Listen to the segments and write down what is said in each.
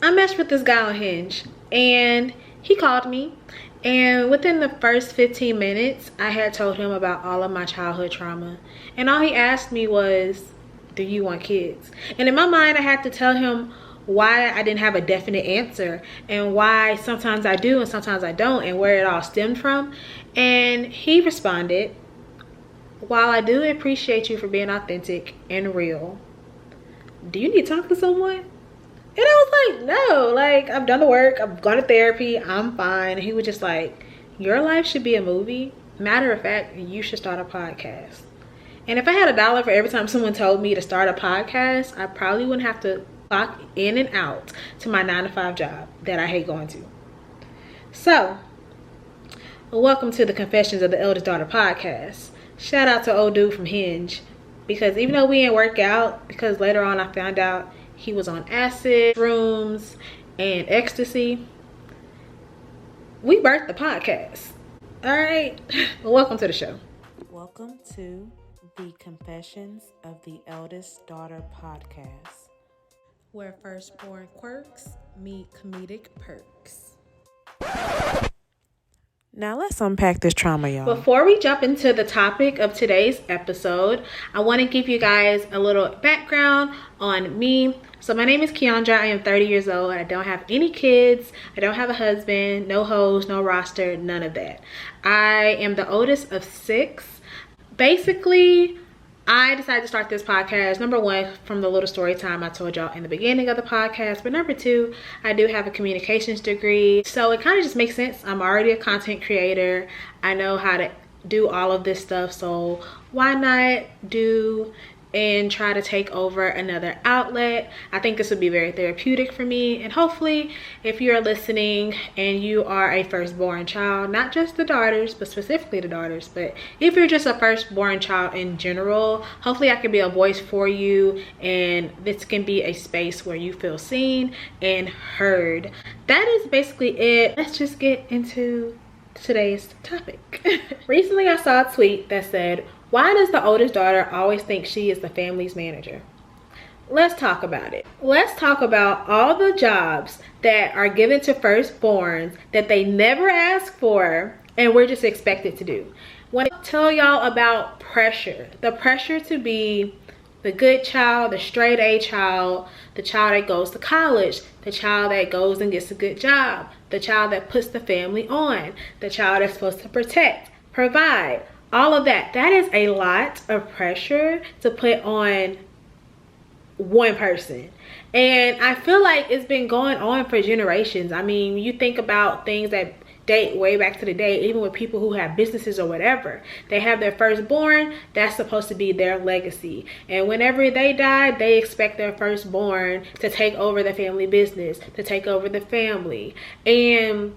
I matched with this guy on Hinge, and he called me, and within the first 15 minutes I had told him about all of my childhood trauma, and all he asked me was, do you want kids? And in my mind I had to tell him why I didn't have a definite answer, and why sometimes I do and sometimes I don't, and where it all stemmed from. And he responded, while I do appreciate you for being authentic and real, do you need to talk to someone? And I was like, no, like, I've done the work, I've gone to therapy, I'm fine. And he was just like, your life should be a movie. Matter of fact, you should start a podcast. And if I had $1 for every time someone told me to start a podcast, I probably wouldn't have to clock in and out to my 9-to-5 job that I hate going to. So, welcome to the Confessions of the Eldest Daughter podcast. Shout out to old dude from Hinge, because even though we didn't work out, because later on I found out he was on acid, shrooms, and ecstasy, we birthed the podcast. All right, welcome to the show. Welcome to the Confessions of the Eldest Daughter podcast, where firstborn quirks meet comedic perks. Now let's unpack this trauma, y'all. Before we jump into the topic of today's episode, I want to give you guys a little background on me. So my name is Keandra. I am 30 years old. I don't have any kids. I don't have a husband, no hoes, no roster, none of that. I am the oldest of 6. Basically, I decided to start this podcast, number 1, from the little story time I told y'all in the beginning of the podcast. But number 2, I do have a communications degree. So it kind of just makes sense. I'm already a content creator. I know how to do all of this stuff. So why not do and try to take over another outlet? I think this would be very therapeutic for me. And hopefully, if you're listening and you are a firstborn child, not just the daughters, but specifically the daughters, but if you're just a firstborn child in general, hopefully I can be a voice for you, and this can be a space where you feel seen and heard. That is basically it. Let's just get into today's topic. Recently I saw a tweet that said, why does the oldest daughter always think she is the family's manager? Let's talk about it. Let's talk about all the jobs that are given to firstborns that they never ask for and we're just expected to do. I want to tell y'all about pressure. The pressure to be the good child, the straight A child, the child that goes to college, the child that goes and gets a good job, the child that puts the family on, the child that's supposed to protect, provide. All of that. That is a lot of pressure to put on one person. And I feel like it's been going on for generations. I mean, you think about things that date way back to the day, even with people who have businesses or whatever. They have their firstborn, that's supposed to be their legacy. And whenever they die, they expect their firstborn to take over the family business, to take over the family. And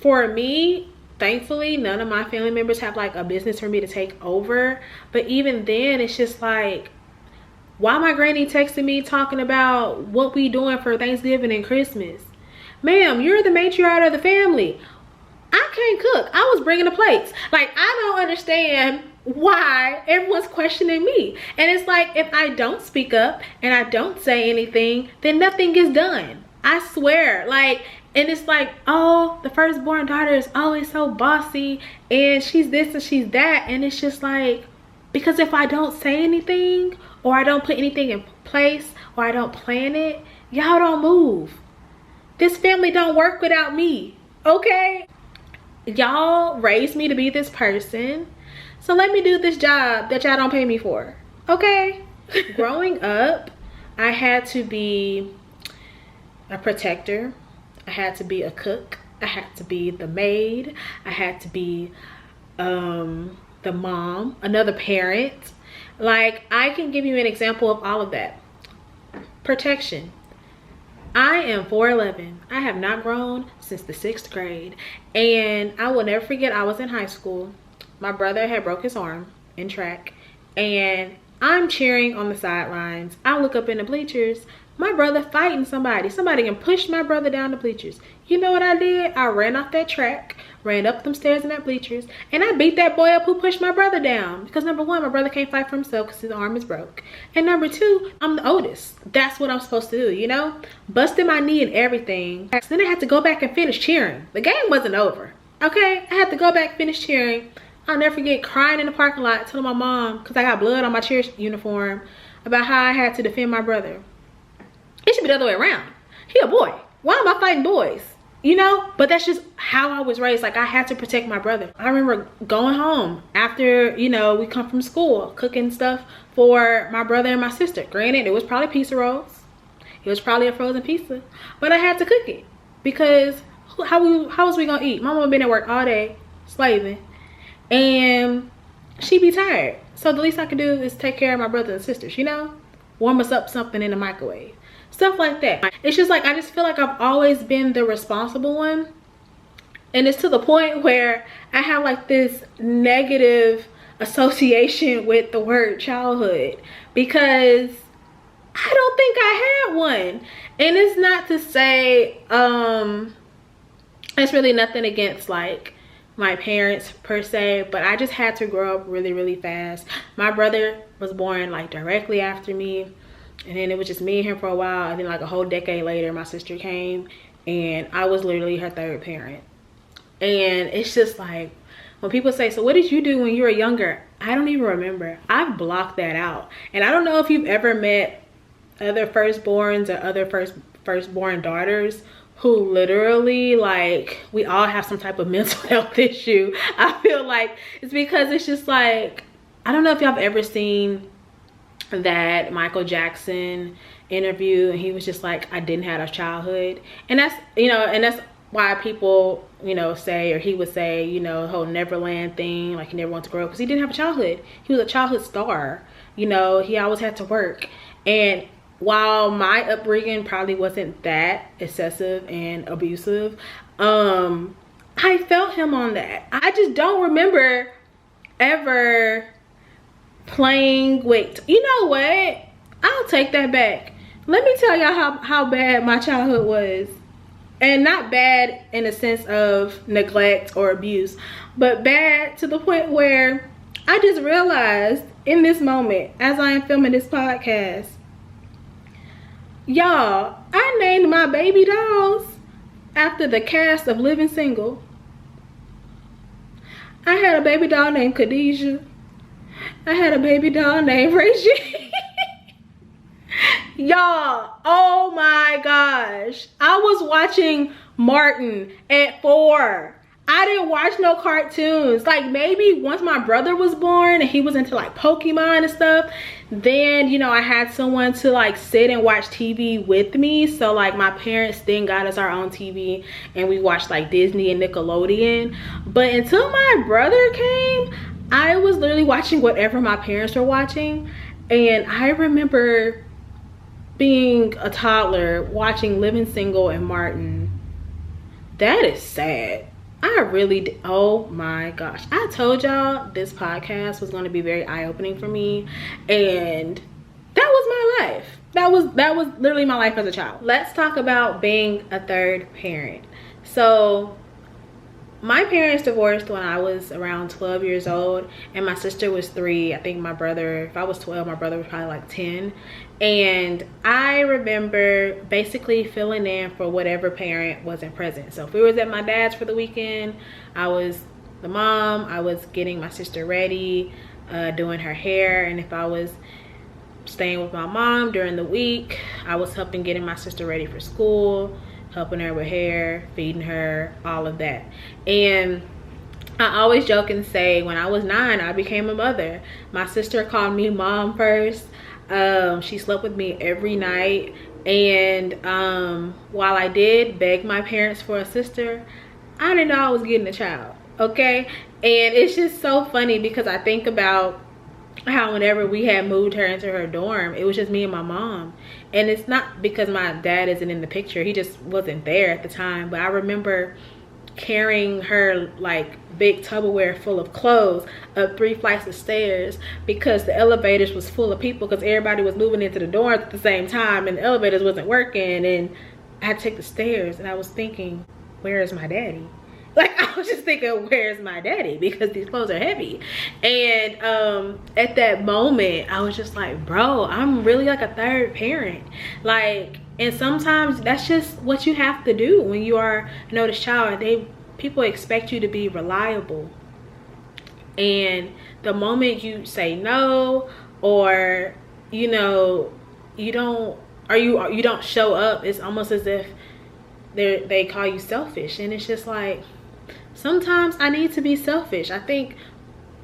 for me, thankfully, none of my family members have like a business for me to take over. But even then, it's just like, why my granny texting me talking about what we doing for Thanksgiving and Christmas? Ma'am, you're the matriarch of the family. I can't cook. I was bringing the plates. Like, I don't understand why everyone's questioning me. And it's like, if I don't speak up and I don't say anything, then nothing gets done. I swear. Like, and it's like, oh, the firstborn daughter is always so bossy and she's this and she's that. And it's just like, because if I don't say anything or I don't put anything in place or I don't plan it, y'all don't move. This family don't work without me, okay? Y'all raised me to be this person, so let me do this job that y'all don't pay me for, okay? Growing up, I had to be a protector. I had to be a cook. I had to be the maid. I had to be the mom, another parent. Like, I can give you an example of all of that. Protection. I am 4'11". I have not grown since the 6th grade. And I will never forget, I was in high school. My brother had broke his arm in track. And I'm cheering on the sidelines. I look up in the bleachers. My brother fighting somebody. Somebody can push my brother down the bleachers. You know what I did? I ran off that track, ran up them stairs in that bleachers, and I beat that boy up who pushed my brother down. Because number one, my brother can't fight for himself because his arm is broke. And number two, I'm the oldest. That's what I'm supposed to do, you know? Busted my knee and everything. So then I had to go back and finish cheering. The game wasn't over, okay? I had to go back and finish cheering. I'll never forget crying in the parking lot telling my mom, because I got blood on my cheer uniform, about how I had to defend my brother. It should be the other way around. He a boy. Why am I fighting boys? You know? But that's just how I was raised. Like, I had to protect my brother. I remember going home after, you know, we come from school, cooking stuff for my brother and my sister. Granted, it was probably pizza rolls. It was probably a frozen pizza. But I had to cook it. Because how was we gonna eat? My mama been at work all day, slaving. And she be tired. So the least I can do is take care of my brothers and sisters, you know? Warm us up something in the microwave. Stuff like that. It's just like, I just feel like I've always been the responsible one. And it's to the point where I have like this negative association with the word childhood. Because I don't think I had one. And it's not to say, it's really nothing against like my parents per se, but I just had to grow up really, really fast. My brother was born like directly after me. And then it was just me and him for a while. And then like a whole decade later, my sister came. And I was literally her third parent. And it's just like, when people say, so what did you do when you were younger? I don't even remember. I've blocked that out. And I don't know if you've ever met other firstborns or other firstborn daughters who literally, like, we all have some type of mental health issue. I feel like it's because it's just like, I don't know if y'all have ever seen that Michael Jackson interview, and he was just like, I didn't have a childhood. And that's, you know, and that's why people, you know, say, or he would say, you know, the whole Neverland thing, like he never wanted to grow up because he didn't have a childhood. He was a childhood star, you know, he always had to work. And while my upbringing probably wasn't that excessive and abusive, I felt him on that. I just don't remember ever playing with, you know what, I'll take that back. Let me tell y'all how bad my childhood was. And not bad in a sense of neglect or abuse, but bad to the point where I just realized in this moment, as I am filming this podcast, y'all, I named my baby dolls after the cast of Living Single. I had a baby doll named Khadijah. I had a baby doll named Reggie. Y'all, oh my gosh. I was watching Martin at 4. I didn't watch no cartoons. Like, maybe once my brother was born and he was into like Pokemon and stuff, then, you know, I had someone to like sit and watch TV with me. So like my parents then got us our own TV and we watched like Disney and Nickelodeon. But until my brother came, I was literally watching whatever my parents were watching. And I remember being a toddler watching Living Single and Martin. That is sad. I really did. Oh my gosh, I told y'all this podcast was going to be very eye-opening for me, and that was my life. That was literally my life as a child. Let's talk about being a third parent. So my parents divorced when I was around 12 years old, and my sister was 3. I think my brother, if I was 12, my brother was probably like 10. And I remember basically filling in for whatever parent wasn't present. So if we was at my dad's for the weekend, I was the mom. I was getting my sister ready, doing her hair. And if I was staying with my mom during the week, I was helping getting my sister ready for school, helping her with hair, feeding her, all of that. And I always joke and say when I was 9, I became a mother. My sister called me mom first. She slept with me every night. And while I did beg my parents for a sister, I didn't know I was getting a child, okay? And it's just so funny because I think about how whenever we had moved her into her dorm, it was just me and my mom. And it's not because my dad isn't in the picture, he just wasn't there at the time. But I remember carrying her like big Tupperware full of clothes up 3 flights of stairs because the elevators was full of people because everybody was moving into the dorms at the same time and the elevators wasn't working, and I had to take the stairs. And I was thinking, where is my daddy? Like, I was just thinking, where's my daddy? Because these clothes are heavy. And at that moment, I was just like, bro, I'm really like a third parent. Like, and sometimes that's just what you have to do when you are an oldest child. People expect you to be reliable. And the moment you say no, or you know, you don't show up, it's almost as if they call you selfish. And it's just like, sometimes I need to be selfish. I think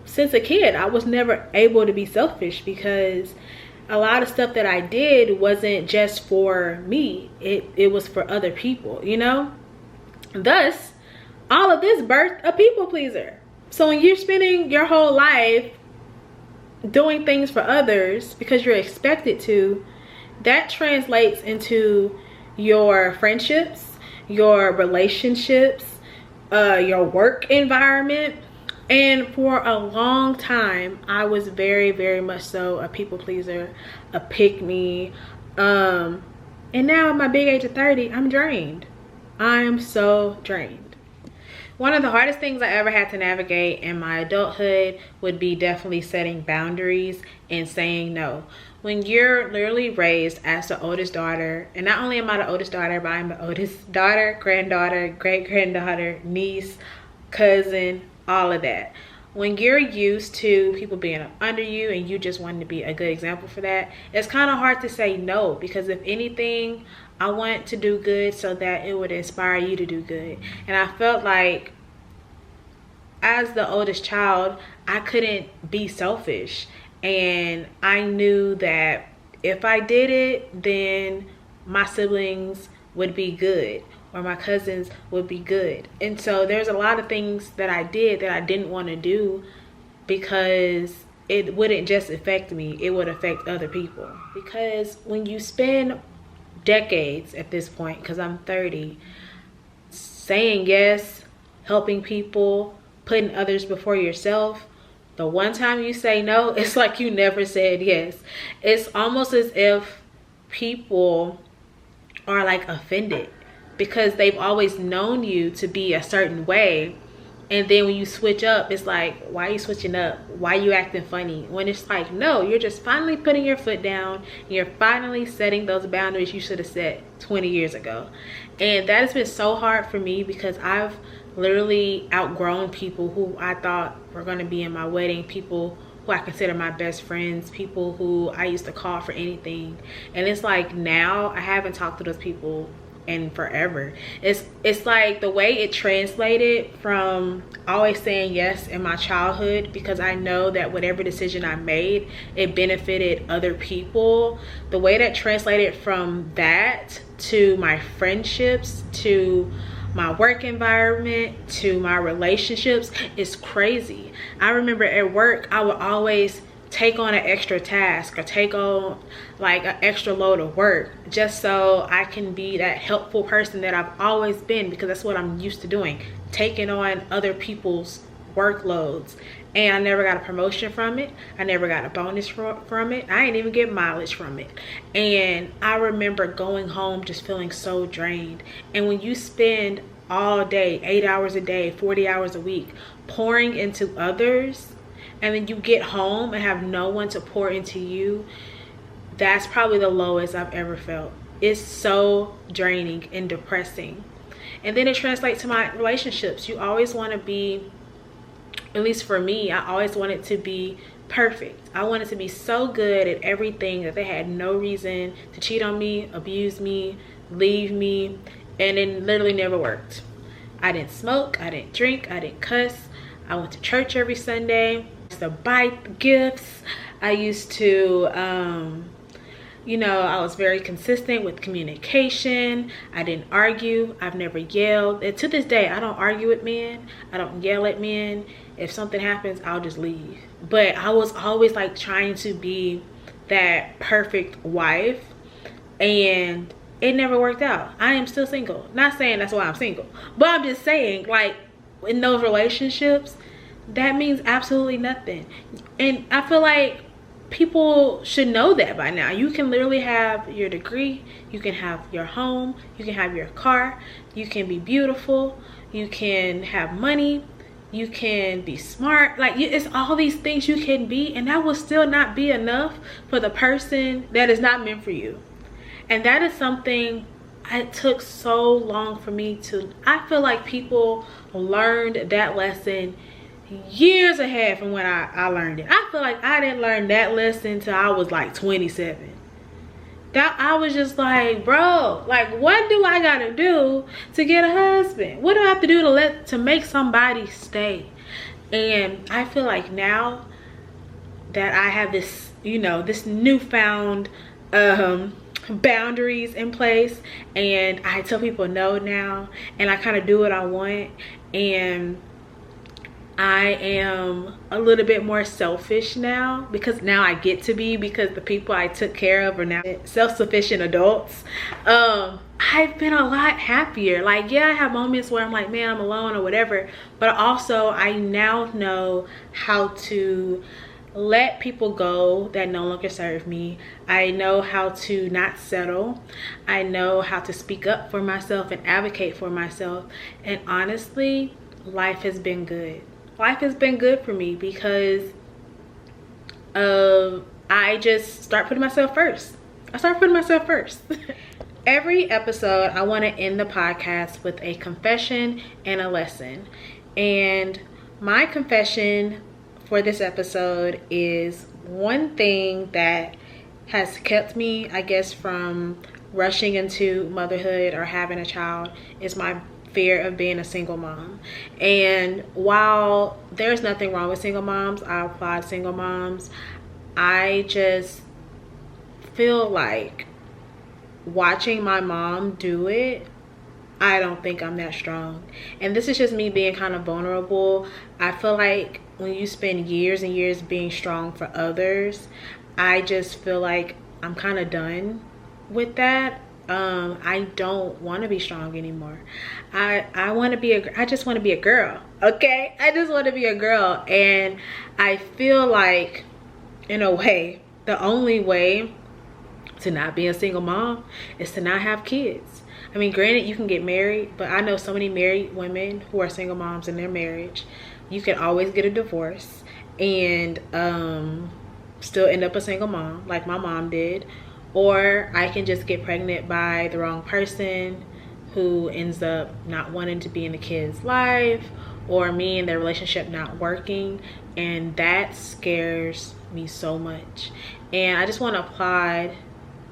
since a kid I was never able to be selfish, because a lot of stuff that I did wasn't just for me, it was for other people, you know. Thus, all of this birthed a people pleaser. So when you're spending your whole life doing things for others because you're expected to, that translates into your friendships, your relationships, your work environment. And for a long time, I was very, very much so a people pleaser, a pick-me. And now at my big age of 30, I'm drained. I'm so drained. One of the hardest things I ever had to navigate in my adulthood would be definitely setting boundaries and saying no. When you're literally raised as the oldest daughter, and not only am I the oldest daughter, but I'm the oldest daughter, granddaughter, great-granddaughter, niece, cousin, all of that. When you're used to people being under you and you just want to be a good example for that, it's kind of hard to say no, because if anything, I want to do good so that it would inspire you to do good. And I felt like as the oldest child, I couldn't be selfish. And I knew that if I did it, then my siblings would be good, or my cousins would be good. And so there's a lot of things that I did that I didn't want to do, because it wouldn't just affect me, it would affect other people. Because when you spend decades at this point, because I'm 30, saying yes, helping people, putting others before yourself, the one time you say no, it's like you never said yes. It's almost as if people are like offended because they've always known you to be a certain way. And then when you switch up, it's like, why are you switching up? Why are you acting funny? When it's like, no, you're just finally putting your foot down. And you're finally setting those boundaries you should have set 20 years ago. And that has been so hard for me, because I've literally outgrown people who I thought were going to be in my wedding, people who I consider my best friends, people who I used to call for anything. And it's like, now I haven't talked to those people in forever. It's like the way it translated from always saying yes in my childhood, because I know that whatever decision I made, it benefited other people. The way that translated from that to my friendships, to my work environment, to my relationships, is crazy. I remember at work, I would always take on an extra task, or take on like an extra load of work, just so I can be that helpful person that I've always been, because that's what I'm used to doing, taking on other people's workloads. And I never got a promotion from it. I never got a bonus from it. I didn't even get mileage from it. And I remember going home just feeling so drained. And when you spend all day, 8 hours a day, 40 hours a week, pouring into others, and then you get home and have no one to pour into you, that's probably the lowest I've ever felt. It's so draining and depressing. And then it translates to my relationships. You always want to be, at least for me, I always wanted to be perfect. I wanted to be so good at everything that they had no reason to cheat on me, abuse me, leave me, and it literally never worked. I didn't smoke, I didn't drink, I didn't cuss. I went to church every Sunday. I used to buy gifts. I used to, you know, I was very consistent with communication. I didn't argue. I've never yelled. And to this day, I don't argue with men. I don't yell at men. If something happens, I'll just leave. But I was always like trying to be that perfect wife, and it never worked out. I am still single. Not saying that's why I'm single, but I'm just saying, like, in those relationships, that means absolutely nothing. And I feel like people should know that by now. You can literally have your degree, you can have your home, you can have your car, you can be beautiful, you can have money, you can be smart. Like, it's all these things you can be, and that will still not be enough for the person that is not meant for you. And that is something it took so long for me to, I feel like people learned that lesson years ahead from when I learned it. I feel like I didn't learn that lesson till I was like 27. That I was just like, bro, like, what do I gotta do to get a husband? What do I have to do to make somebody stay? And I feel like now that I have this, you know, this newfound boundaries in place, and I tell people no now, and I kind of do what I want, and I am a little bit more selfish now, because now I get to be, because the people I took care of are now self-sufficient adults. I've been a lot happier. Like, yeah, I have moments where I'm like, man, I'm alone or whatever, but also I now know how to let people go that no longer serve me. I know how to not settle. I know how to speak up for myself and advocate for myself. And honestly, life has been good. Life has been good for me because I just start putting myself first. I start putting myself first. Every episode, I want to end the podcast with a confession and a lesson. And my confession for this episode is one thing that has kept me, I guess, from rushing into motherhood or having a child is my fear of being a single mom. And while there's nothing wrong with single moms, I applaud single moms, I just feel like watching my mom do it, I don't think I'm that strong. And this is just me being kind of vulnerable. I feel like when you spend years and years being strong for others, I just feel like I'm kind of done with that. I don't want to be strong anymore. I want to be I just want to be a girl. Okay, I just want to be a girl. And I feel like, in a way, the only way to not be a single mom is to not have kids. I mean, granted, you can get married, but I know so many married women who are single moms in their marriage. You can always get a divorce and still end up a single mom, like my mom did. Or I can just get pregnant by the wrong person who ends up not wanting to be in the kid's life, or me and their relationship not working. And that scares me so much. And I just want to applaud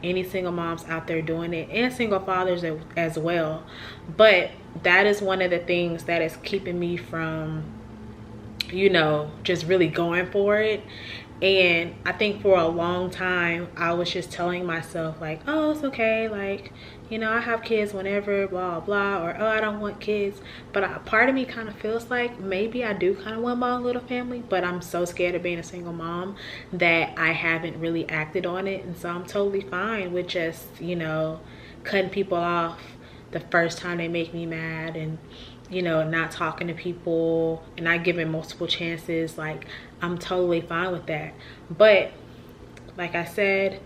any single moms out there doing it, and single fathers as well. But that is one of the things that is keeping me from, you know, just really going for it. And I think for a long time I was just telling myself like, oh, it's okay, like, you know, I have kids whenever, blah blah, or oh, I don't want kids. But part of me kind of feels like maybe I do kind of want my own little family, but I'm so scared of being a single mom that I haven't really acted on it. And so I'm totally fine with just, you know, cutting people off the first time they make me mad, and, you know, not talking to people and not giving multiple chances. Like, I'm totally fine with that. But like I said,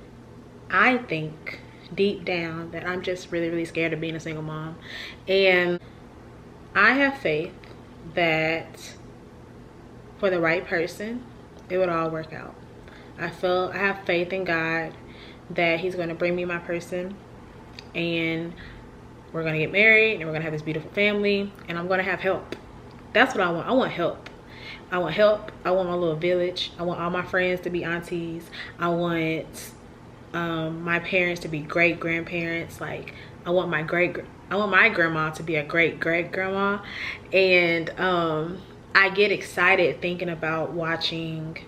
I think deep down that I'm just really, really scared of being a single mom. And I have faith that for the right person, it would all work out. I have faith in God that he's going to bring me my person, and we're going to get married, and we're going to have this beautiful family, and I'm going to have help. That's what I want. I want help. I want help. I want my little village. I want all my friends to be aunties. I want my parents to be great grandparents. Like, I want my grandma to be a great grandma. And I get excited thinking about watching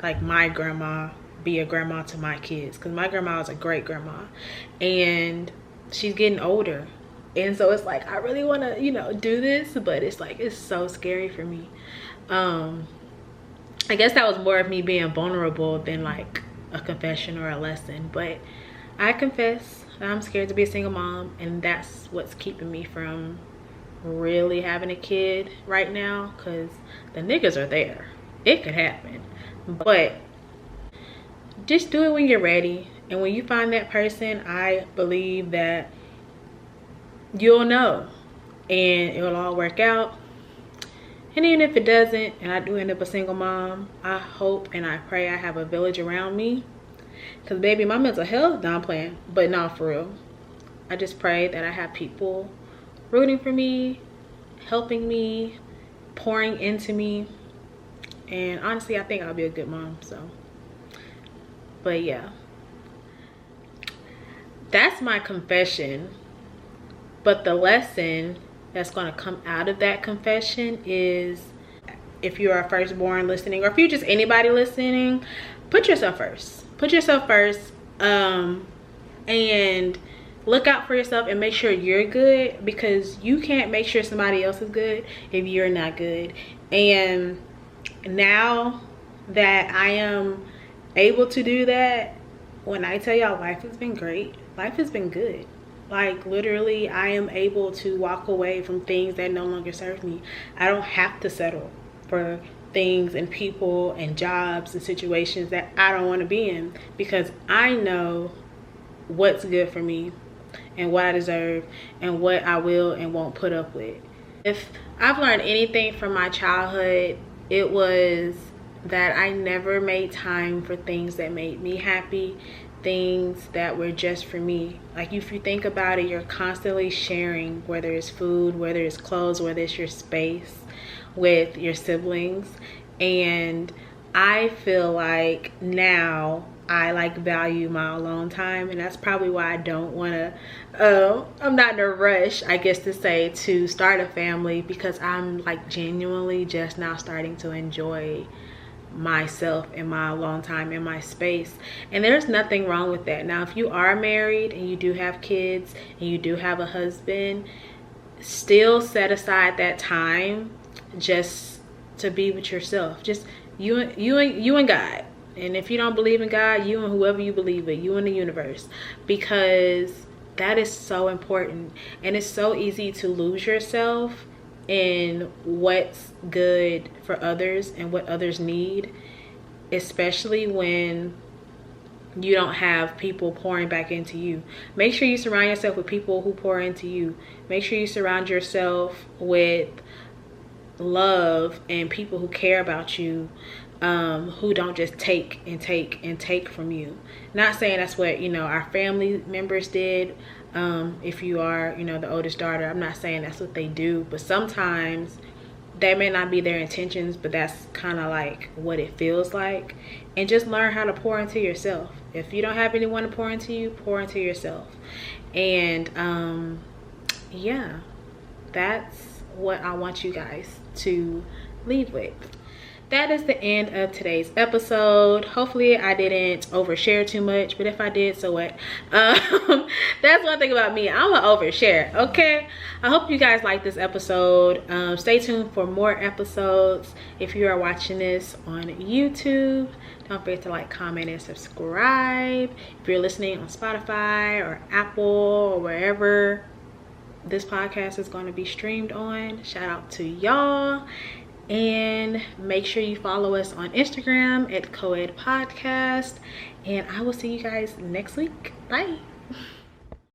like my grandma be a grandma to my kids, because my grandma was a great grandma and she's getting older. And so it's like, I really want to, you know, do this, but it's like, it's so scary for me. I guess that was more of me being vulnerable than like a confession or a lesson. But I confess that I'm scared to be a single mom, and that's what's keeping me from really having a kid right now, because the niggas are there. It could happen. But just do it when you're ready. And when you find that person, I believe that you'll know and it'll all work out. And even if it doesn't, and I do end up a single mom, I hope and I pray I have a village around me. Because baby, my mental health, no, I'm playing, but not for real. I just pray that I have people rooting for me, helping me, pouring into me. And honestly, I think I'll be a good mom. So, but yeah, that's my confession. But the lesson that's going to come out of that confession is, if you're a firstborn listening, or if you're just anybody listening, put yourself first. Put yourself first, and look out for yourself and make sure you're good, because you can't make sure somebody else is good if you're not good. And now that I am able to do that, when I tell y'all, life has been great. Life has been good. Like literally, I am able to walk away from things that no longer serve me. I don't have to settle for things and people and jobs and situations that I don't want to be in, because I know what's good for me and what I deserve and what I will and won't put up with. If I've learned anything from my childhood, it was that I never made time for things that made me happy, things that were just for me. Like if you think about it, you're constantly sharing, whether it's food, whether it's clothes, whether it's your space, with your siblings. And I feel like now I like value my alone time, and that's probably why I don't want to I'm not in a rush, I guess to say, to start a family, because I'm like genuinely just now starting to enjoy myself and my alone time and my space. And there's nothing wrong with that. Now if you are married and you do have kids and you do have a husband, still set aside that time just to be with yourself, just you and God. And if you don't believe in God, you and whoever you believe in, you and the universe, because that is so important. And it's so easy to lose yourself in what's good for others and what others need, especially when you don't have people pouring back into you. Make sure you surround yourself with people who pour into you. Make sure you surround yourself with love and people who care about you, who don't just take and take and take from you. Not saying that's what, you know, our family members did. If you are, you know, the oldest daughter, I'm not saying that's what they do, but sometimes that may not be their intentions, but that's kind of like what it feels like. And just learn how to pour into yourself. If you don't have anyone to pour into you, pour into yourself. And yeah, that's what I want you guys to leave with. That is the end of today's episode. Hopefully I didn't overshare too much, but if I did, so what? That's one thing about me, I'm an overshare, okay? I hope you guys like this episode. Stay tuned for more episodes. If you are watching this on YouTube, don't forget to like, comment, and subscribe. If you're listening on Spotify or Apple or wherever this podcast is going to be streamed on, shout out to y'all. And make sure you follow us on Instagram at Coed Podcast. And I will see you guys next week. Bye.